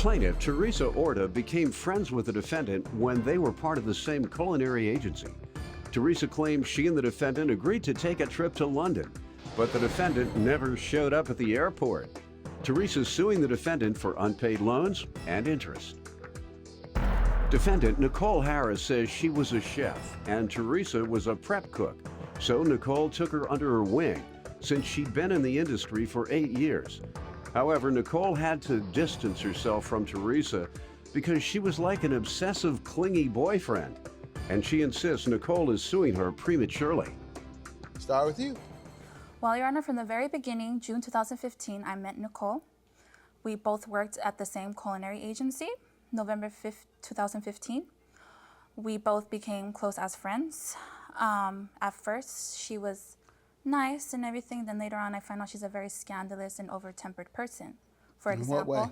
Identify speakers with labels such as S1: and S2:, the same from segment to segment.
S1: Plaintiff Teresa Orta became friends with the defendant when they were part of the same culinary agency. Teresa claims she and the defendant agreed to take a trip to London, but the defendant never showed up at the airport. Teresa's suing the defendant for unpaid loans and interest. Defendant Nicole Harris says she was a chef and Teresa was a prep cook, so Nicole took her under her wing since she'd been in the industry for 8 years. However, Nicole had to distance herself from Teresa because she was like an obsessive, clingy boyfriend, and she insists Nicole is suing her prematurely.
S2: Start with you.
S3: Well, Your Honor, from the very beginning, June 2015, I met Nicole. We both worked at the same culinary agency. November 5th, 2015. We both became close as friends. At first, she was nice and everything. Then later on, I find out she's a very scandalous and over-tempered person.
S2: In what way?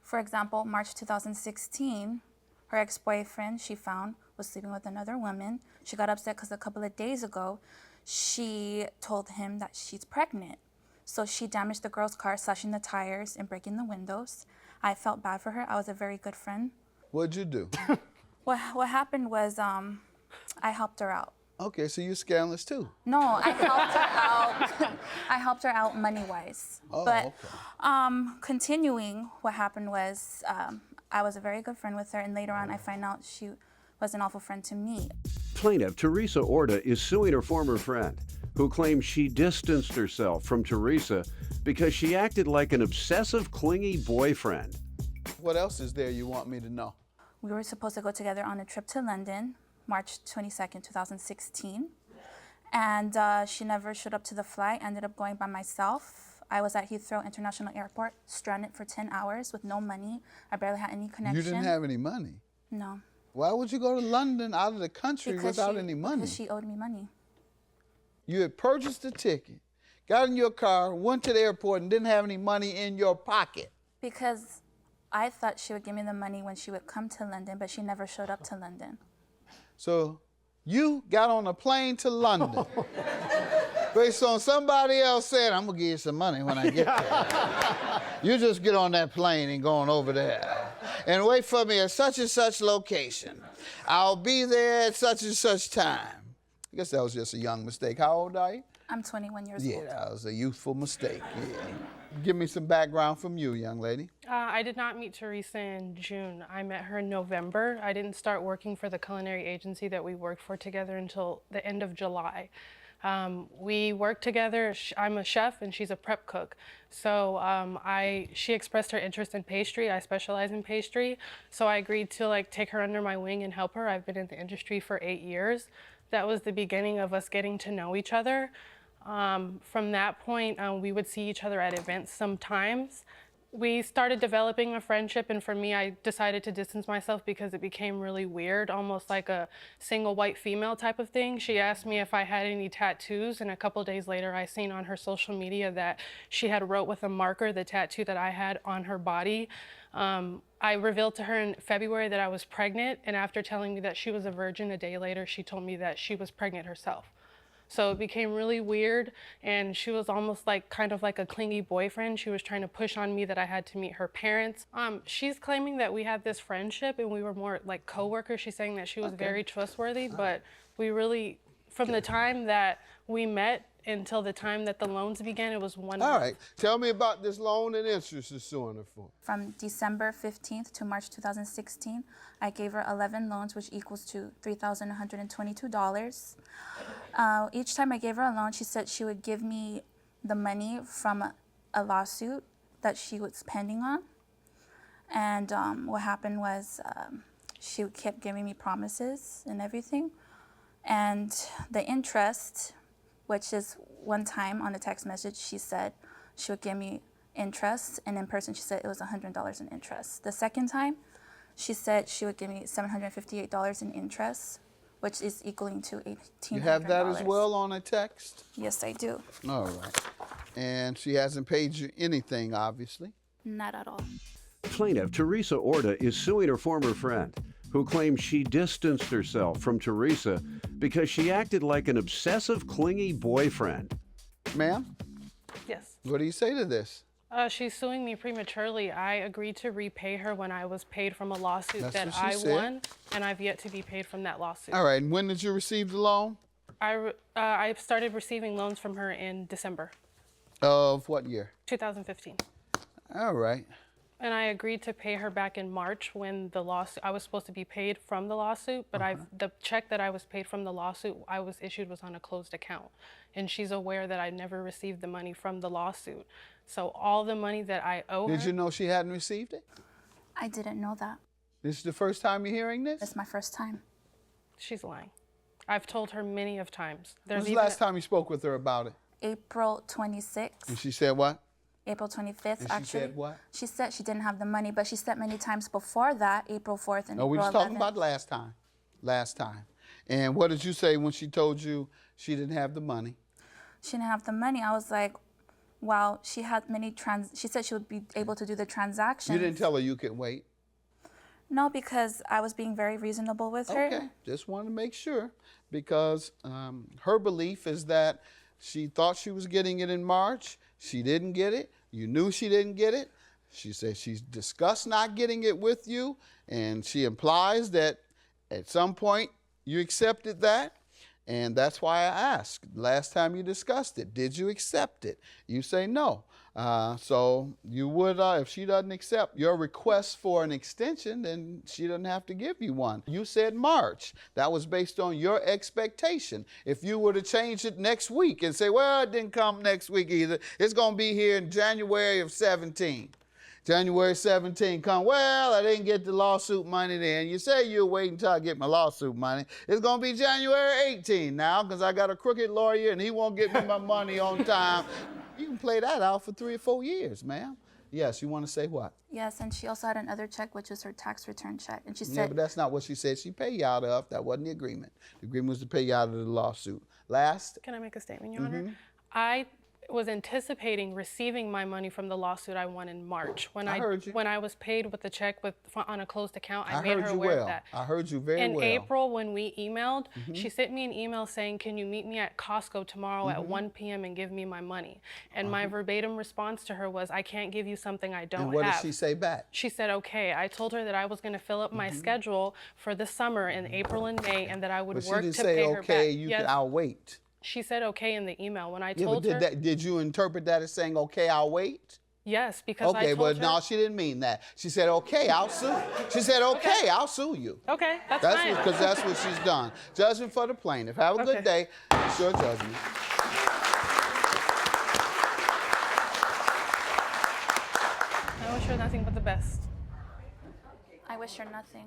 S3: For example, March 2016, her ex-boyfriend she found was sleeping with another woman. She got upset because a couple of days ago, she told him that she's pregnant. So she damaged the girl's car, slashing the tires and breaking the windows. I felt bad for her. I was a very good friend.
S2: What'd you do?
S3: What happened was I helped her out.
S2: Okay, so you're scandalous too.
S3: No, I helped her out. I helped her out money-wise.
S2: Oh,
S3: but
S2: okay.
S3: Continuing, what happened was I was a very good friend with her, and later on I find out she was an awful friend to me.
S1: Plaintiff Teresa Orta is suing her former friend, who claims she distanced herself from Teresa because she acted like an obsessive, clingy boyfriend.
S2: What else is there you want me to know?
S3: We were supposed to go together on a trip to London, March 22nd, 2016. And she never showed up to the flight, ended up going by myself. I was at Heathrow International Airport, stranded for 10 hours with no money. I barely had any connection.
S2: You didn't have any money?
S3: No.
S2: Why would you go to London out of the country without any money?
S3: Because she owed me money.
S2: You had purchased a ticket, got in your car, went to the airport, and didn't have any money in your pocket.
S3: Because I thought she would give me the money when she would come to London, but she never showed up to London.
S2: So you got on a plane to London based on somebody else said, I'm gonna give you some money when I get there. You just get on that plane and go on over there and wait for me at such and such location. I'll be there at such and such time. I guess that was just a young mistake. How old are you?
S3: I'm 21 years old.
S2: Yeah, that was a youthful mistake, yeah. Give me some background from you, young lady.
S4: I did not meet Teresa in June. I met her in November. I didn't start working for the culinary agency that we worked for together until the end of July. We worked together. I'm a chef and she's a prep cook. So she expressed her interest in pastry. I specialize in pastry. So I agreed to take her under my wing and help her. I've been in the industry for 8 years. That was the beginning of us getting to know each other. From that point, we would see each other at events sometimes. We started developing a friendship, and for me, I decided to distance myself because it became really weird, almost like a single white female type of thing. She asked me if I had any tattoos, and a couple days later, I seen on her social media that she had wrote with a marker the tattoo that I had on her body. I revealed to her in February that I was pregnant, and after telling me that she was a virgin, a day later, she told me that she was pregnant herself. So it became really weird, and she was almost kind of like a clingy boyfriend. She was trying to push on me that I had to meet her parents. She's claiming that we had this friendship and we were more like co-workers. She's saying that she was very trustworthy, but we really, from the time that we met until the time that the loans began, it was 1 month.
S2: All right, tell me about this loan and interest you're suing her for.
S3: From December 15th to March 2016, I gave her 11 loans, which equals to $3,122. Each time I gave her a loan, she said she would give me the money from a lawsuit that she was pending on. And what happened was she kept giving me promises and everything. And the interest, which is one time on a text message, she said she would give me interest, and in person she said it was $100 in interest. The second time, she said she would give me $758 in interest, which is equaling to $1,800.
S2: You have that as well on a text?
S3: Yes, I do.
S2: All right. And she hasn't paid you anything, obviously?
S3: Not at all.
S1: Plaintiff Teresa Orta is suing her former friend, who claims she distanced herself from Teresa because she acted like an obsessive, clingy boyfriend.
S2: Ma'am?
S4: Yes.
S2: What do you say to this?
S4: She's suing me prematurely. I agreed to repay her when I was paid from a lawsuit
S2: That's
S4: that
S2: what she
S4: I
S2: said.
S4: won, and I've yet to be paid from that lawsuit.
S2: All right, and when did you receive the loan?
S4: I started receiving loans from her in December
S2: Of what year?
S4: 2015.
S2: All right.
S4: And I agreed to pay her back in March when the lawsuit, I was supposed to be paid from the lawsuit, but the check that I was paid from the lawsuit I was issued was on a closed account. And she's aware that I never received the money from the lawsuit. So all the money that I owe her.
S2: Did you know she hadn't received it?
S3: I didn't know that.
S2: This is the first time you're hearing this?
S3: It's my first time.
S4: She's lying. I've told her many of times.
S2: When's the last time you spoke with her about it?
S3: April 26th.
S2: And she said what?
S3: April 25th,
S2: And
S3: actually.
S2: she said what?
S3: She said she didn't have the money, but she said many times before that, April 4th and
S2: No, we
S3: April
S2: was
S3: 11th.
S2: talking about last time. Last time. And what did you say when she told you she didn't have the money?
S3: She didn't have the money. I was like, well, she had many she said she would be able to do the transactions.
S2: You didn't tell her you could wait?
S3: No, because I was being very reasonable with her.
S2: Okay, just wanted to make sure, because her belief is that she thought she was getting it in March. She didn't get it. You knew she didn't get it. She said she's discussed not getting it with you, and she implies that at some point you accepted that. And that's why I asked, last time you discussed it, did you accept it? You say no. So you would, if she doesn't accept your request for an extension, then she doesn't have to give you one. You said March. That was based on your expectation. If you were to change it next week and say, well, it didn't come next week either, it's going to be here in January of 17. January 17 come, well, I didn't get the lawsuit money then. You say you'll wait until I get my lawsuit money. It's going to be January 18 now because I got a crooked lawyer and he won't get me my money on time. You can play that out for 3 or 4 years, ma'am. Yes, you want to say what?
S3: Yes, and she also had another check, which was her tax return check. And she
S2: Yeah,
S3: said,
S2: but that's not what she said she paid you out of. That wasn't the agreement. The agreement was to pay you out of the lawsuit. Last?
S4: Can I make a statement, Your Honor? I was anticipating receiving my money from the lawsuit I won in March. When I
S2: heard you.
S4: When I was paid with the check on a closed account, I made
S2: heard
S4: her
S2: you
S4: aware
S2: well.
S4: of that.
S2: I heard you very well.
S4: In April, when we emailed, she sent me an email saying, can you meet me at Costco tomorrow at 1 p.m. and give me my money? And my verbatim response to her was, I can't give you something I don't have.
S2: And what did she say back?
S4: She said, okay. I told her that I was going to fill up my schedule for the summer in April and May and that I would
S2: But
S4: work
S2: she didn't
S4: to
S2: say,
S4: pay her
S2: okay,
S4: back.
S2: you
S4: Yes.
S2: can, I'll wait.
S4: She said okay in the email. When I
S2: Yeah,
S4: told
S2: but
S4: her,
S2: did you interpret that as saying, okay, I'll wait?
S4: yes, because I
S2: Okay,
S4: told
S2: but
S4: her.
S2: no, she didn't mean that. She said, okay, I'll sue. She said, okay, I'll sue you.
S4: Okay, that's fine.
S2: Because that's what she's done. Judgment for the plaintiff. Have a good day. It's your judgment.
S4: I wish her nothing but the best.
S3: I wish her nothing.